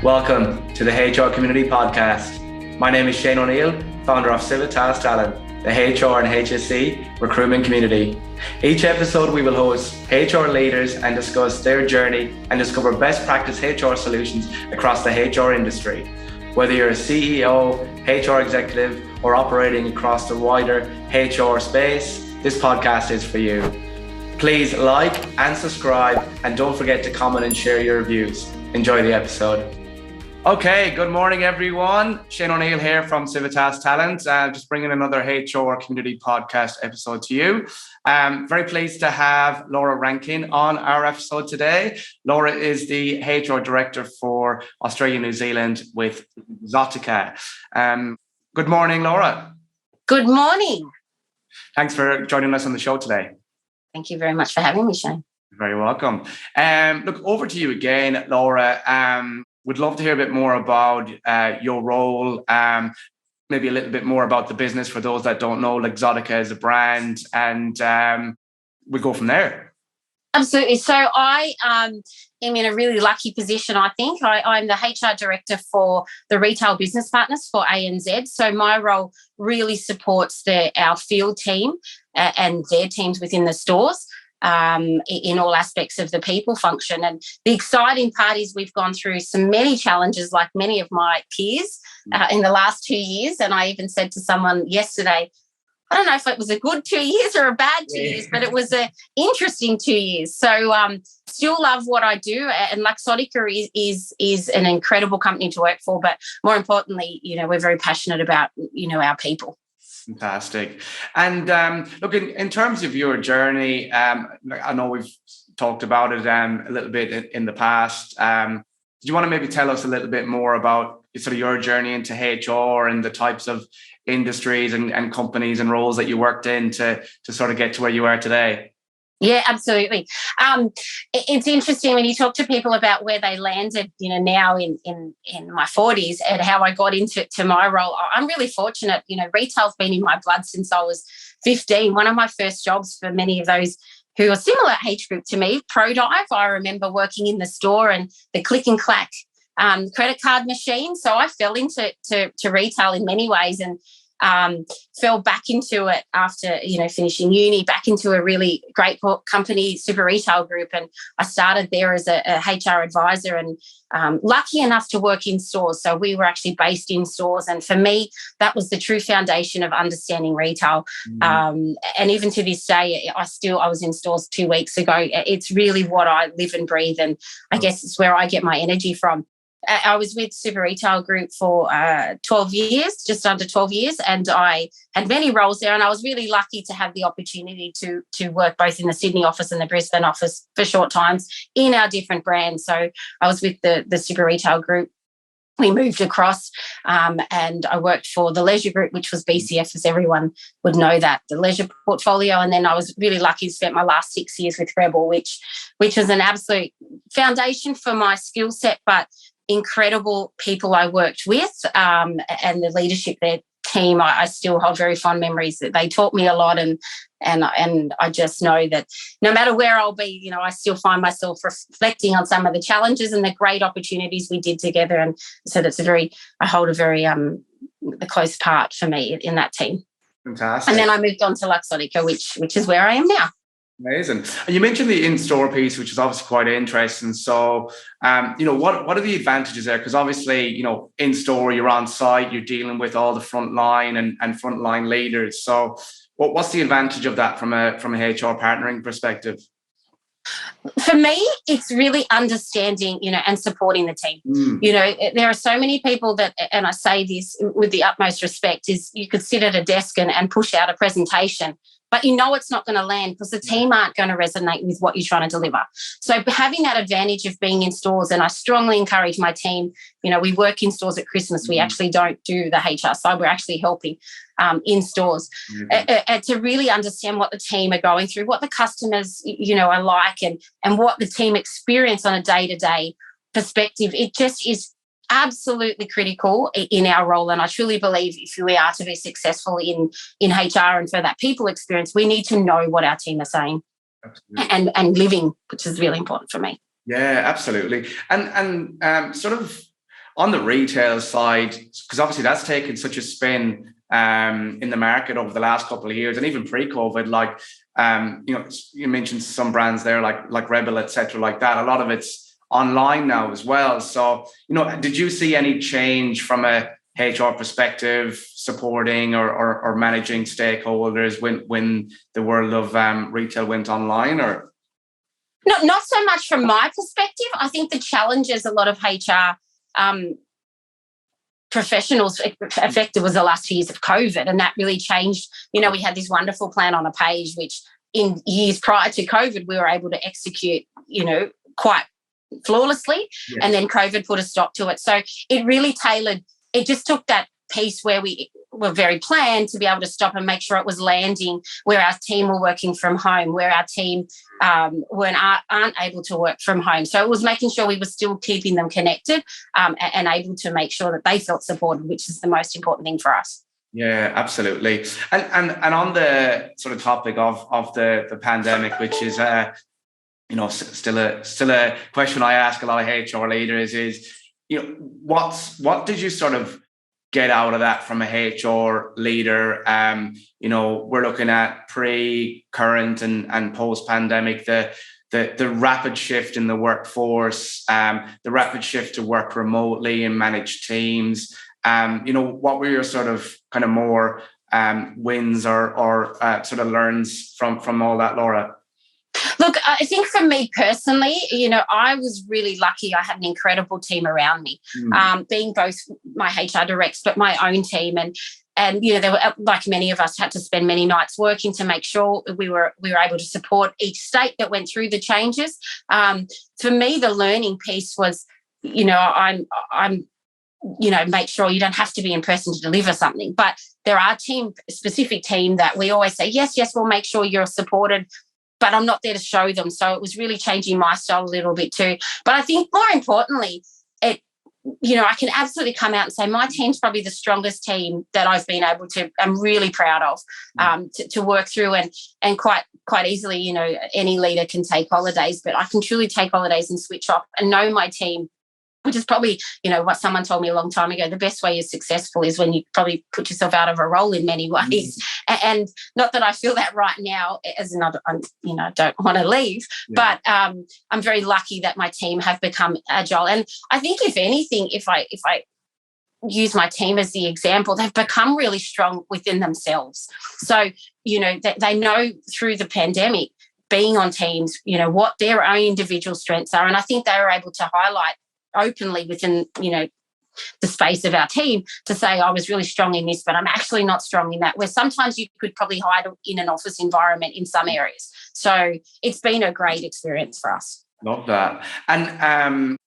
Welcome to the HR Community Podcast. My name is Shane O'Neill, founder of Civitas Talent, the HR and HSC recruitment community. Each episode we will host HR leaders and discuss their journey and discover best practice HR solutions across the HR industry. Whether you're a CEO, HR executive, or operating across the wider HR space, this podcast is for you. Please like and subscribe, and don't forget to comment and share your reviews. Enjoy the episode. Okay, good morning, everyone. Shane O'Neill here from Civitas Talent, just bringing another HR Community Podcast episode to you. Very pleased to have Laura Rankin on our episode today. Laura is the HR Director for Australia and New Zealand with Luxottica. Good morning, Laura. Good morning. Thanks for joining us on the show today. Thank you very much for having me, Shane. You're very welcome. Look, over to you again, Laura. Would love to hear a bit more about your role, maybe a little bit more about the business for those that don't know Luxottica as a brand, and we'll go from there. Absolutely. So I am in a really lucky position, I think. I'm the HR Director for the Retail Business Partners for ANZ. So my role really supports our field team and their teams within the stores. In all aspects of the people function. And the exciting part is we've gone through many challenges like many of my peers in the last 2 years. And I even said to someone yesterday, I don't know if it was a good 2 years or a bad 2 years, but it was an interesting 2 years. So still love what I do. And Luxottica is an incredible company to work for. But more importantly, we're very passionate about, our people. Fantastic. And look, in terms of your journey, I know we've talked about it a little bit in the past. Do you want to maybe tell us a little bit more about sort of your journey into HR and the types of industries and companies and roles that you worked in to sort of get to where you are today? Yeah, absolutely. It's interesting when you talk to people about where they landed, now in my 40s and how I got into my role. I'm really fortunate. Retail's been in my blood since I was 15. One of my first jobs for many of those who are similar age group to me, ProDive. I remember working in the store and the click and clack credit card machine. So I fell into retail in many ways and fell back into it after, finishing uni, back into a really great company, Super Retail Group. And I started there as a HR advisor and lucky enough to work in stores. So we were actually based in stores. And for me, that was the true foundation of understanding retail. And even to this day, I was in stores 2 weeks ago. It's really what I live and breathe. And I guess it's where I get my energy from. I was with Super Retail Group for 12 years, just under 12 years, and I had many roles there. And I was really lucky to have the opportunity to work both in the Sydney office and the Brisbane office for short times in our different brands. So I was with the Super Retail Group. We moved across and I worked for the Leisure Group, which was BCF, as everyone would know that, the leisure portfolio. And then I was really lucky to spend my last 6 years with Rebel, which was an absolute foundation for my skill set, but incredible people I worked with and the leadership their team. I still hold very fond memories. That they taught me a lot, and I just know that no matter where I'll be, I still find myself reflecting on some of the challenges and the great opportunities we did together. And so I hold a very a close part for me in that team. Fantastic. And then I moved on to Luxottica, which is where I am now. Amazing. And you mentioned the in-store piece, which is obviously quite interesting. So, what are the advantages there? Because obviously, in-store, you're on site, you're dealing with all the frontline and frontline leaders. So what's the advantage of that from a HR partnering perspective? For me, it's really understanding, and supporting the team. There are so many people that, and I say this with the utmost respect, is you could sit at a desk and push out a presentation, but it's not going to land because the team aren't going to resonate with what you're trying to deliver. So having that advantage of being in stores, and I strongly encourage my team, we work in stores at Christmas. We actually don't do the HR side. We're actually helping in stores to really understand what the team are going through, what the customers, are like, and what the team experience on a day-to-day perspective. It just is absolutely critical in our role. And I truly believe if we are to be successful in HR and for that people experience, we need to know what our team are saying and living, which is really important for me. Yeah, absolutely. And sort of on the retail side, because obviously that's taken such a spin in the market over the last couple of years, and even pre-COVID, like you mentioned some brands there like Rebel, etc., like that. A lot of it's online now as well. So, did you see any change from a HR perspective, supporting or managing stakeholders when the world of retail went online? Or not so much from my perspective. I think the challenges a lot of HR professionals affected was the last 2 years of COVID, and that really changed. We had this wonderful plan on a page, which in years prior to COVID, we were able to execute, quite flawlessly. Yes. And then COVID put a stop to it. So it really tailored. It just took that piece where we were very planned to be able to stop and make sure it was landing where our team were working from home, where our team aren't able to work from home. So it was making sure we were still keeping them connected and able to make sure that they felt supported, which is the most important thing for us. Yeah, absolutely. And on the sort of topic of the pandemic, which is still a question I ask a lot of HR leaders, is what did you sort of get out of that from a HR leader? We're looking at pre, current, and post pandemic, the rapid shift in the workforce, the rapid shift to work remotely and manage teams. What were your sort of kind of more wins or sort of learns from all that, Laura? Look, I think for me personally, I was really lucky. I had an incredible team around me, being both my HR directs, but my own team. And there were, like many of us, had to spend many nights working to make sure we were able to support each state that went through the changes. For me, the learning piece was, make sure you don't have to be in person to deliver something. But there are specific team that we always say, yes, we'll make sure you're supported, but I'm not there to show them. So it was really changing my style a little bit too. But I think more importantly, I can absolutely come out and say my team's probably the strongest team that I've been able to, I'm really proud of, to work through and quite easily, any leader can take holidays, but I can truly take holidays and switch off and know my team, which is probably, what someone told me a long time ago, the best way you're successful is when you probably put yourself out of a role in many ways. And not that I feel that right now, as in I don't want to leave, but I'm very lucky that my team have become agile. And I think if anything, if I use my team as the example, they've become really strong within themselves. So, they know through the pandemic, being on teams, what their own individual strengths are. And I think they were able to highlight openly within, the space of our team to say, I was really strong in this, but I'm actually not strong in that, where sometimes you could probably hide in an office environment in some areas. So it's been a great experience for us. Love that. And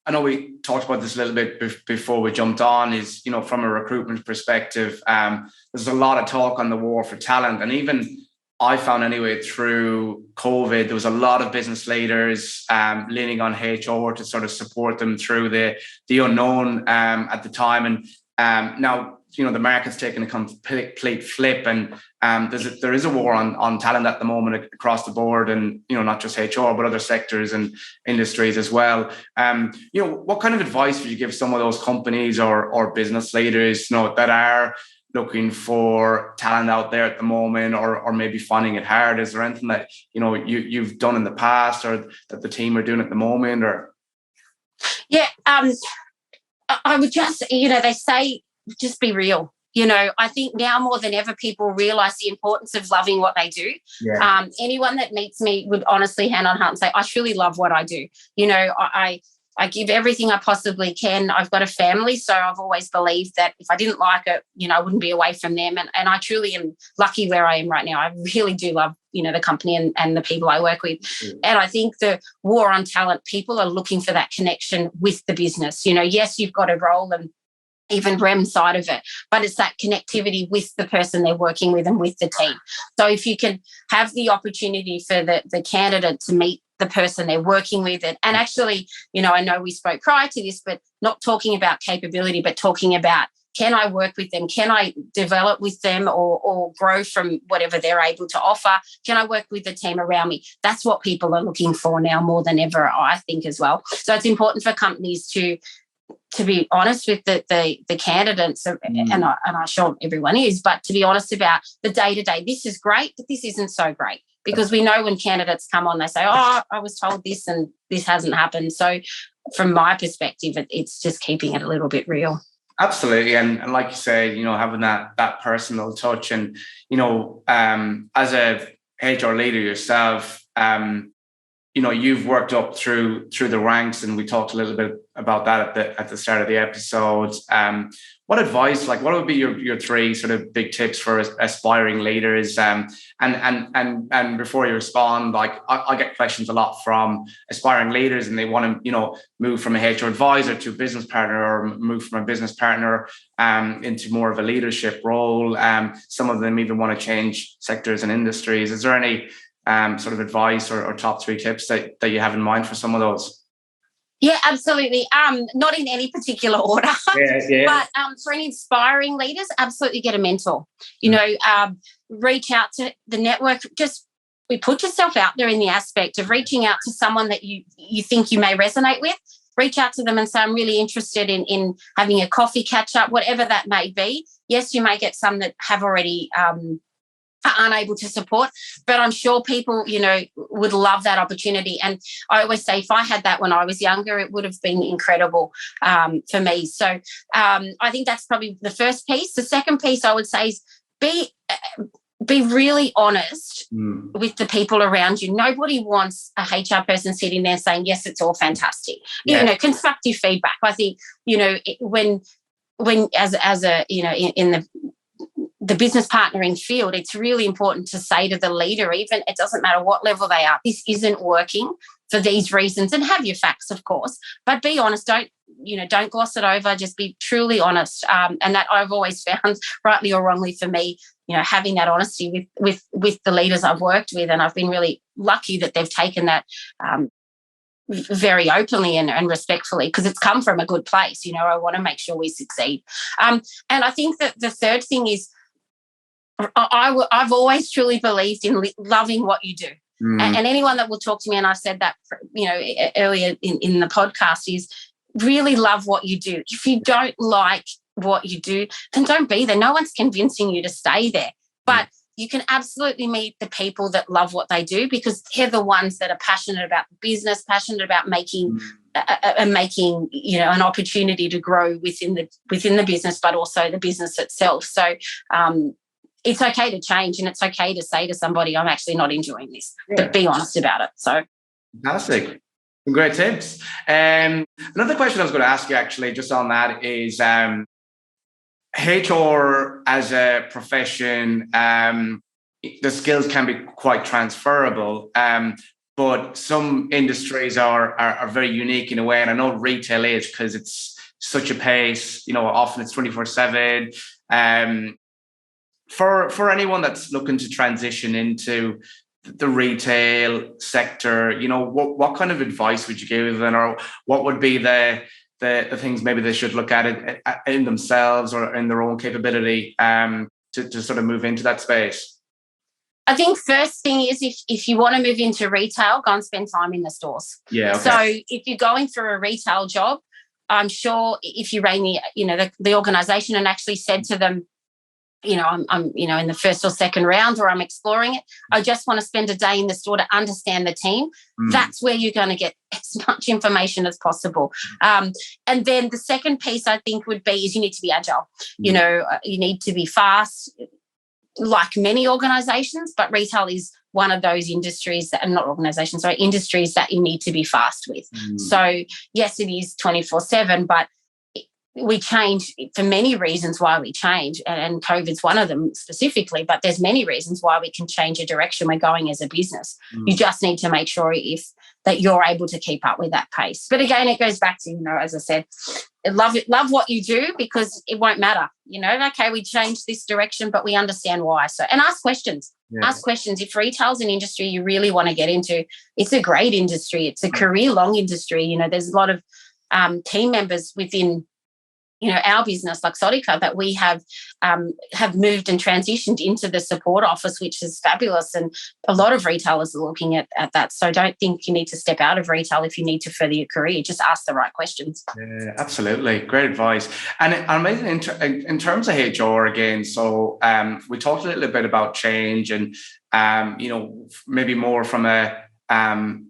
I know we talked about this a little bit before we jumped on, is, from a recruitment perspective, there's a lot of talk on the war for talent. And even I found anyway through COVID, there was a lot of business leaders leaning on HR to sort of support them through the unknown at the time. And now, the market's taken a complete flip, and there is a war on talent at the moment across the board, and not just HR but other sectors and industries as well. What kind of advice would you give some of those companies or business leaders that are looking for talent out there at the moment, or maybe finding it hard? Is there anything that you've done in the past or that the team are doing at the moment? Or I would just, they say just be real. I think now more than ever people realise the importance of loving what they do. Anyone that meets me would honestly, hand on heart, and say I truly love what I do. I give everything I possibly can. I've got a family, so I've always believed that if I didn't like it, I wouldn't be away from them. And I truly am lucky where I am right now. I really do love, the company and the people I work with. And I think the war on talent, people are looking for that connection with the business. Yes, you've got a role and even REM side of it, but it's that connectivity with the person they're working with and with the team. So if you can have the opportunity for the candidate to meet the person they're working with, and actually, I know we spoke prior to this, but not talking about capability, but talking about, can I work with them? Can I develop with them or grow from whatever they're able to offer? Can I work with the team around me? That's what people are looking for now more than ever, I think, as well. So it's important for companies to to be honest with the candidates, and I'm sure everyone is, but to be honest about the day-to-day, this is great, but this isn't so great, because we know when candidates come on, they say, oh, I was told this and this hasn't happened. So from my perspective, it's just keeping it a little bit real. Absolutely. And like you say, having that personal touch, and, as a HR leader yourself, you've worked up through the ranks, and we talked a little bit about that at the start of the episode. What advice, what would be your three sort of big tips for aspiring leaders? And before you respond, I get questions a lot from aspiring leaders, and they want to, move from a HR advisor to a business partner, or move from a business partner into more of a leadership role. Some of them even want to change sectors and industries. Is there any sort of advice or top three tips that you have in mind for some of those? Yeah, absolutely. Not in any particular order, but for any inspiring leaders, absolutely get a mentor. Reach out to the network. Just put yourself out there in the aspect of reaching out to someone that you think you may resonate with. Reach out to them and say, I'm really interested in having a coffee catch up, whatever that may be. Yes, you may get some that have already are unable to support, but I'm sure people, would love that opportunity. And I always say, if I had that when I was younger, it would have been incredible for me. So I think that's probably the first piece. The second piece I would say is be really honest with the people around you. Nobody wants a HR person sitting there saying, yes, it's all fantastic. Yeah. Constructive feedback. I think, when as a, in the business partnering field, it's really important to say to the leader, even it doesn't matter what level they are, this isn't working for these reasons, and have your facts, of course, but be honest. Don't gloss it over. Just be truly honest. And that I've always found, rightly or wrongly for me, having that honesty with the leaders I've worked with, and I've been really lucky that they've taken that very openly and respectfully, because it's come from a good place. I want to make sure we succeed. And I think that the third thing is, I've always truly believed in loving what you do. And anyone that will talk to me, and I said that, earlier in the podcast, is really love what you do. If you don't like what you do, then don't be there. No one's convincing you to stay there. But you can absolutely meet the people that love what they do, because they're the ones that are passionate about the business, passionate about making an opportunity to grow within the business, but also the business itself. So it's okay to change, and it's okay to say to somebody, I'm actually not enjoying this, but be honest about it. So fantastic. Great tips. Another question I was going to ask you, actually, just on that, is HR as a profession, the skills can be quite transferable, but some industries are very unique in a way, and I know retail is, because it's such a pace, often it's 24/7. For anyone that's looking to transition into the retail sector, what kind of advice would you give them, or what would be the things maybe they should look at it in themselves or in their own capability to sort of move into that space? I think first thing is, if you want to move into retail, go and spend time in the stores. Yeah. Okay. So if you're going for a retail job, I'm sure if you rang the organisation and actually said to them, I'm in the first or second round, or I'm exploring it, I just want to spend a day in the store to understand the team. That's where you're going to get as much information as possible. And then the second piece, I think, would be is you need to be agile. You need to be fast, like many organisations, but retail is one of those industries industries that you need to be fast with. So yes, it is 24/7, but we change for many reasons why we change, and COVID's one of them specifically, but there's many reasons why we can change a direction we're going as a business. You just need to make sure that you're able to keep up with that pace. But again, it goes back to, as I said, love what you do, because it won't matter. Okay, we changed this direction, but we understand why. So, and ask questions. Yeah. Ask questions. If retail's an industry you really want to get into, it's a great industry. It's a career-long industry. There's a lot of team members within our business, Luxottica, that we have moved and transitioned into the support office, which is fabulous. And a lot of retailers are looking at that. So don't think you need to step out of retail if you need to further your career. Just ask the right questions. Yeah, absolutely. Great advice. And in terms of HR again, so we talked a little bit about change and, maybe more from a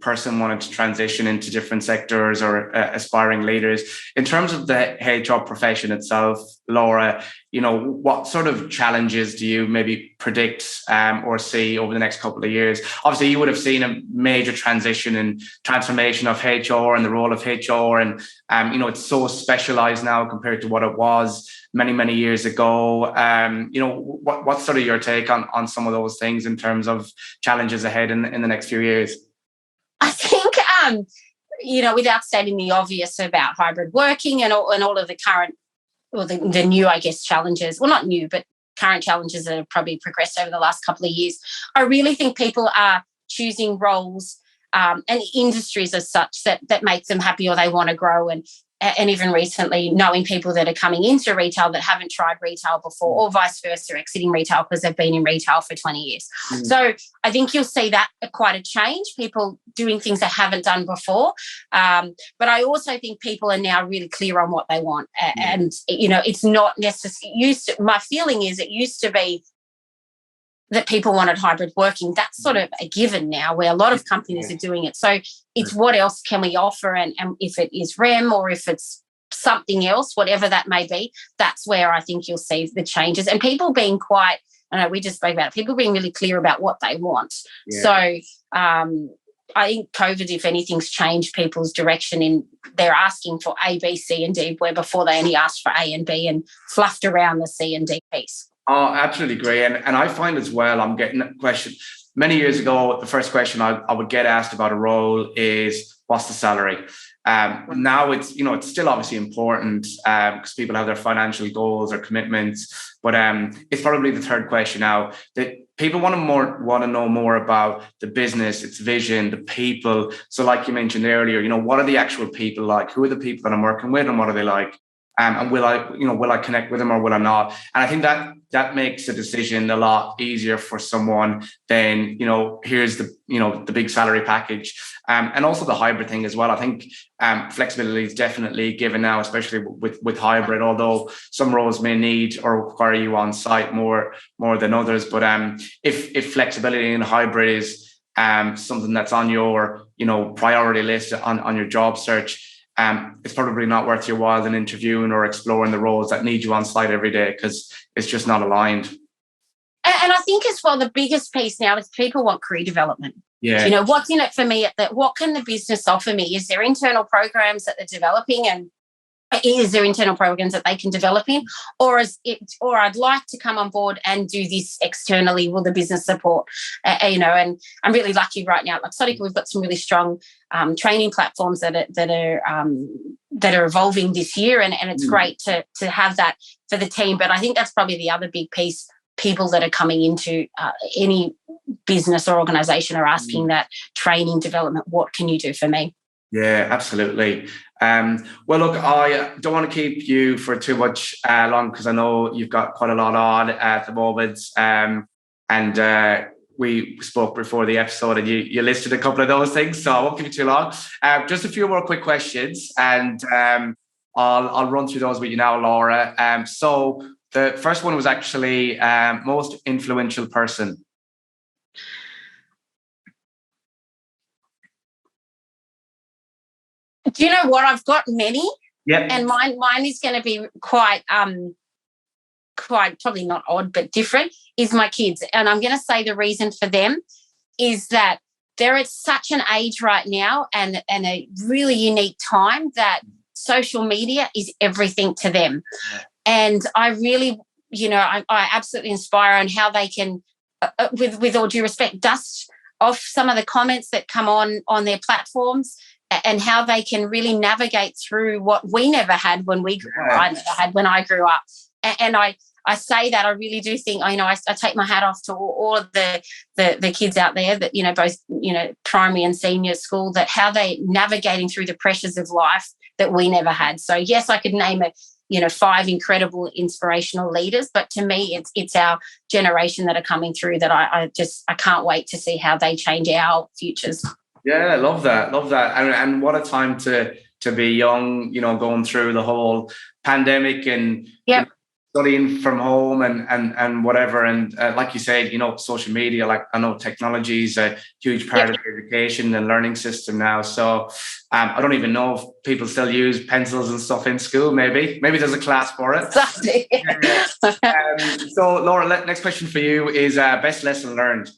person wanting to transition into different sectors or aspiring leaders. In terms of the HR profession itself, Laura, what sort of challenges do you maybe predict or see over the next couple of years? Obviously, you would have seen a major transition and transformation of HR and the role of HR. And, it's so specialized now compared to what it was many, many years ago. What's sort of your take on some of those things in terms of challenges ahead in the next few years? I think, without stating the obvious about hybrid working and all of the current, or the new, I guess, challenges, well, not new, but current challenges that have probably progressed over the last couple of years, I really think people are choosing roles and industries as such that make them happy or they want to grow. And even recently, knowing people that are coming into retail that haven't tried retail before, or vice versa, exiting retail because they've been in retail for 20 years. So I think you'll see that quite a change, people doing things they haven't done before. But I also think people are now really clear on what they want. And, it's not necessarily my feeling is it used to be that people wanted hybrid working. That's sort of a given now where a lot of companies are doing it. So it's what else can we offer? And if it is REM or if it's something else, whatever that may be, that's where I think you'll see the changes. And people being quite, I know we just spoke about it, people being really clear about what they want. Yeah. So I think COVID, if anything's changed people's direction in they're asking for A, B, C and D, where before they only asked for A and B and fluffed around the C and D piece. Oh, absolutely great. And I find as well, I'm getting a question. Many years ago, the first question I would get asked about a role is, what's the salary? Now it's still obviously important because people have their financial goals or commitments, but it's probably the third question now. That people want to know more about the business, its vision, the people. So like you mentioned earlier, what are the actual people like? Who are the people that I'm working with and what are they like? And will I connect with them or will I not? And I think that makes the decision a lot easier for someone than, here's the big salary package. And also the hybrid thing as well. I think flexibility is definitely given now, especially with hybrid, although some roles may need or require you on site more than others. But if flexibility in hybrid is something that's on your, priority list on your job search, it's probably not worth your while in interviewing or exploring the roles that need you on site every day because it's just not aligned. And I think as well, the biggest piece now is people want career development. Yeah. What's in it for me? What can the business offer me? Is there internal programs that they're developing and is there internal programs that they can develop in? Or I'd like to come on board and do this externally. Will the business support? And I'm really lucky right now at Luxottica. We've got some really strong training platforms that are evolving this year, and it's great to have that for the team. But I think that's probably the other big piece. People that are coming into any business or organisation are asking that training development. What can you do for me? Yeah, absolutely. Well, look, I don't want to keep you for too much long because I know you've got quite a lot on at the moment. And we spoke before the episode and you listed a couple of those things, so I won't give you too long. Just a few more quick questions and I'll run through those with you now, Laura. So the first one was actually most influential person. Do you know what? I've got many. Yeah. And mine is going to be quite probably not odd, but different, is my kids. And I'm going to say the reason for them is that they're at such an age right now and a really unique time that social media is everything to them. Yeah. And I really, I absolutely inspire on how they can, with all due respect, dust off some of the comments that come on their platforms and how they can really navigate through what we never had when I never had when I grew up. And I say that I really do think, I take my hat off to all of the kids out there that, both, primary and senior school, that how they navigating through the pressures of life that we never had. So yes, I could name 5 incredible inspirational leaders. But to me, it's our generation that are coming through that I can't wait to see how they change our futures. Yeah, I love that. And what a time to be young, going through the whole pandemic and studying from home and whatever. And like you said, social media, like I know technology is a huge part of the education and learning system now. So I don't even know if people still use pencils and stuff in school. Maybe there's a class for it. So Laura, next question for you is best lesson learned.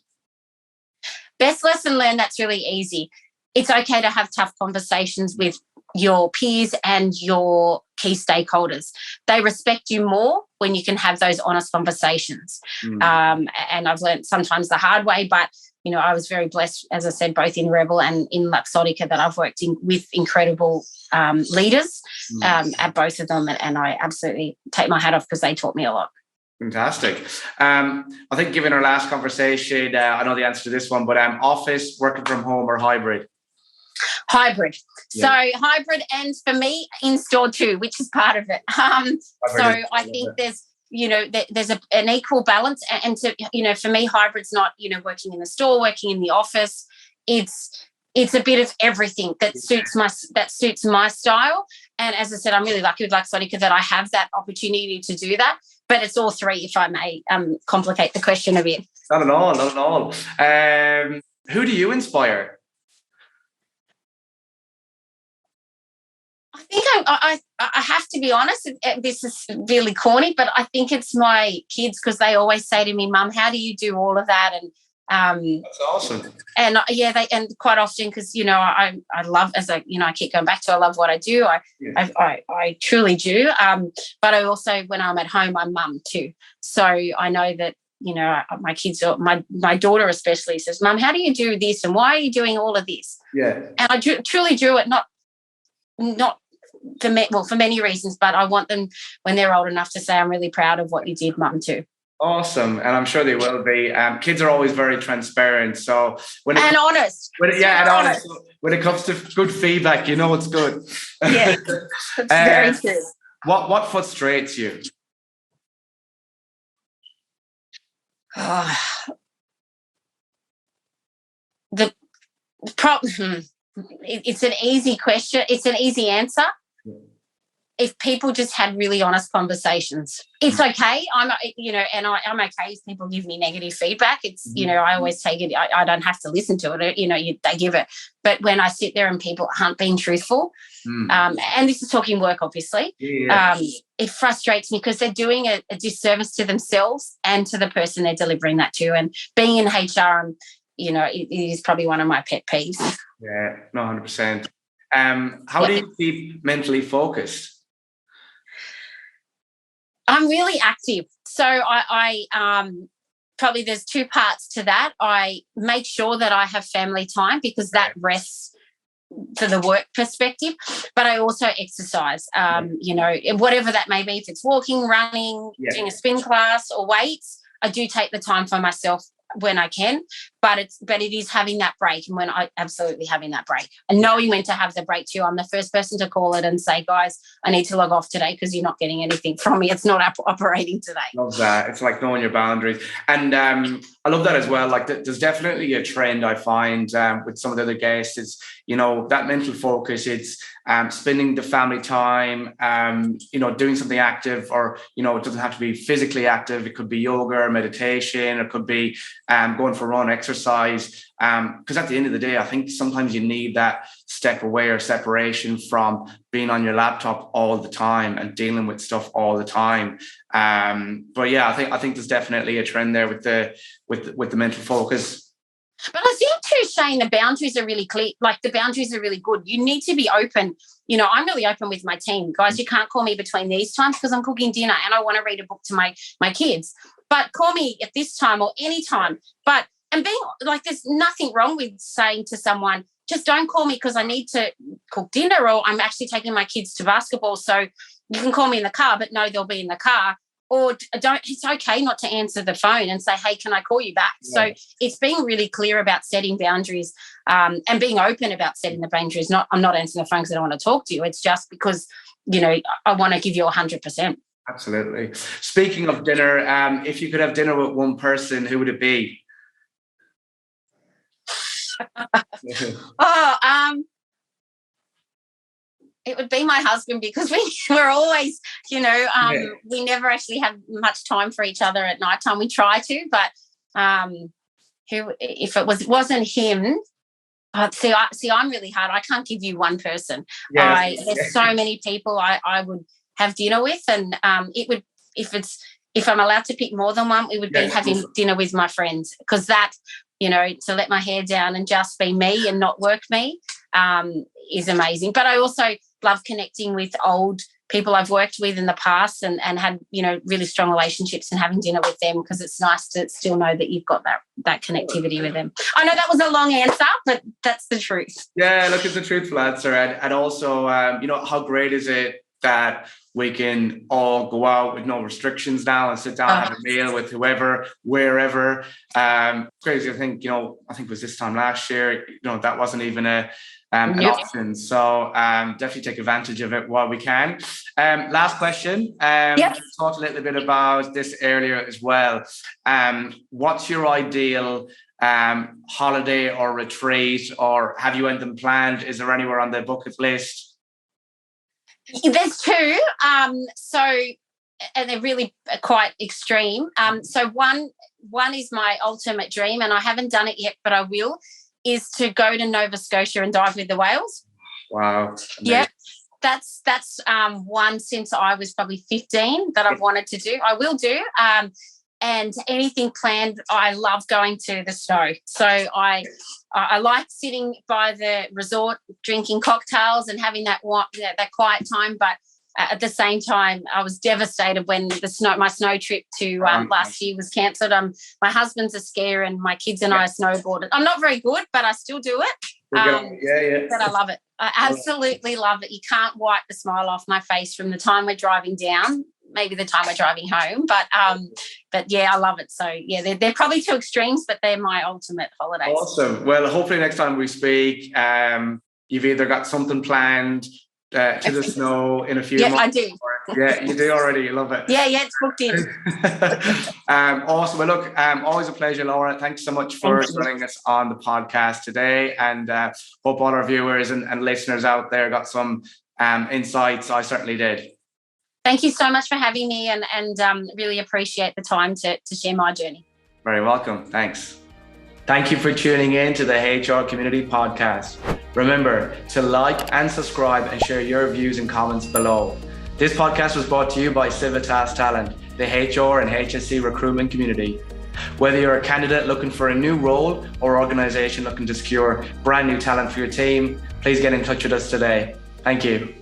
Best lesson learned, that's really easy. It's okay to have tough conversations with your peers and your key stakeholders. They respect you more when you can have those honest conversations. And I've learned sometimes the hard way, but, I was very blessed, as I said, both in Rebel and in Luxottica, that I've worked with incredible leaders at both of them. And I absolutely take my hat off because they taught me a lot. Fantastic. I think given our last conversation, I know the answer to this one, but office, working from home or hybrid? Hybrid. So hybrid, and for me, in-store too, which is part of it. I think there's, there's an equal balance. And to, for me, hybrid's not, working in the store, working in the office. It's a bit of everything that suits my style. And as I said, I'm really lucky with Luxottica that I have that opportunity to do that. But it's all three, if I may complicate the question a bit. Not at all. Who do you inspire? I think I have to be honest, this is really corny, but I think it's my kids, because they always say to me, Mum, how do you do all of that? And that's awesome. And and quite often, because I love, as I keep going back to, I love what I do. I truly do. But I also, when I'm at home, I'm mum too. So I know that my kids, my daughter especially, says, Mum, how do you do this, and why are you doing all of this? Yeah. And I truly do it not for many reasons, but I want them, when they're old enough, to say, I'm really proud of what you did, Mum, too. Awesome, and I'm sure they will be. Kids are always very transparent, so honest. Honest. When it comes to good feedback, it's good. Yeah, it's very true. What frustrates you? The problem. It's an easy question. It's an easy answer. If people just had really honest conversations, it's okay. I'm okay if people give me negative feedback. It's, I always take it. I don't have to listen to it. They give it. But when I sit there and people aren't being truthful, and this is talking work, obviously, it frustrates me, because they're doing a disservice to themselves and to the person they're delivering that to. And being in HR, it is probably one of my pet peeves. Yeah, no, 100%. How do you keep mentally focused? I'm really active. So I probably there's two parts to that. I make sure that I have family time, because that rests for the work perspective, but I also exercise, whatever that may be. If it's walking, running, doing a spin class or weights, I do take the time for myself when I can, but it is having that break, and when I absolutely having that break and knowing when to have the break too. I'm the first person to call it and say, guys, I need to log off today because you're not getting anything from me. It's not operating today. Love that. It's like knowing your boundaries. And I love that as well. Like there's definitely a trend I find with some of the other guests is, that mental focus. It's spending the family time, doing something active, or, it doesn't have to be physically active. It could be yoga or meditation. It could be going for a run, exercise. Because at the end of the day, I think sometimes you need that step away or separation from being on your laptop all the time and dealing with stuff all the time. But yeah, I think there's definitely a trend there with the mental focus. But I think too, Shane, the boundaries are really clear. Like the boundaries are really good. You need to be open. I'm really open with my team. Guys, you can't call me between these times because I'm cooking dinner and I want to read a book to my kids. But call me at this time or any time. And being like, there's nothing wrong with saying to someone, just don't call me because I need to cook dinner, or I'm actually taking my kids to basketball. So you can call me in the car, but no, they'll be in the car. Or it's okay not to answer the phone and say, hey, can I call you back? Yeah. So it's being really clear about setting boundaries and being open about setting the boundaries. I'm not answering the phone because I don't want to talk to you. It's just because I want to give you 100%. Absolutely. Speaking of dinner, if you could have dinner with one person, who would it be? It would be my husband, because we're always, we never actually have much time for each other at night time. We try to, but if it wasn't him. See, I'm really hard. I can't give you one person. There's so many people I would have dinner with, and it would, if I'm allowed to pick more than one, it would be having dinner with my friends, because that, to let my hair down and just be me and not work me is amazing. But I also love connecting with old people I've worked with in the past and had, really strong relationships, and having dinner with them, because it's nice to still know that you've got that connectivity with them. I know that was a long answer, but that's the truth. Yeah, look, it's a truthful answer. And also, how great is it that we can all go out with no restrictions now and sit down and have a meal with whoever, wherever. Crazy. I think it was this time last year, that wasn't even an option. So definitely take advantage of it while we can. Last question. We talked a little bit about this earlier as well. What's your ideal holiday or retreat, or have you anything planned? Is there anywhere on the bucket list? There's two. And they're really quite extreme. So one is my ultimate dream, and I haven't done it yet, but I will, is to go to Nova Scotia and dive with the whales. Wow. Yeah, that's one since I was probably 15 that I've wanted to do. I will do. And anything planned, I love going to the snow. So I like sitting by the resort, drinking cocktails and having that quiet time. But at the same time, I was devastated when my snow trip to last year was cancelled. My husband's a skier, and my kids and I are snowboarders. I'm not very good, but I still do it. But I love it. I absolutely love it. You can't wipe the smile off my face from the time we're driving down, maybe the time we're driving home. But yeah, I love it. So yeah, they're probably two extremes, but they're my ultimate holidays. Awesome. Well, hopefully next time we speak, you've either got something planned to the snow in a few months. I do. Yeah, you do already. You love it. Yeah, it's booked in. Awesome. Well, look, always a pleasure, Laura. Thanks so much for joining us on the podcast today, and hope all our viewers and listeners out there got some insights. I certainly did. Thank you so much for having me, and really appreciate the time to share my journey. Very welcome. Thanks. Thank you for tuning in to the HR Community Podcast. Remember to like and subscribe and share your views and comments below. This podcast was brought to you by Civitas Talent, the HR and HSC recruitment community. Whether you're a candidate looking for a new role or organization looking to secure brand new talent for your team, please get in touch with us today. Thank you.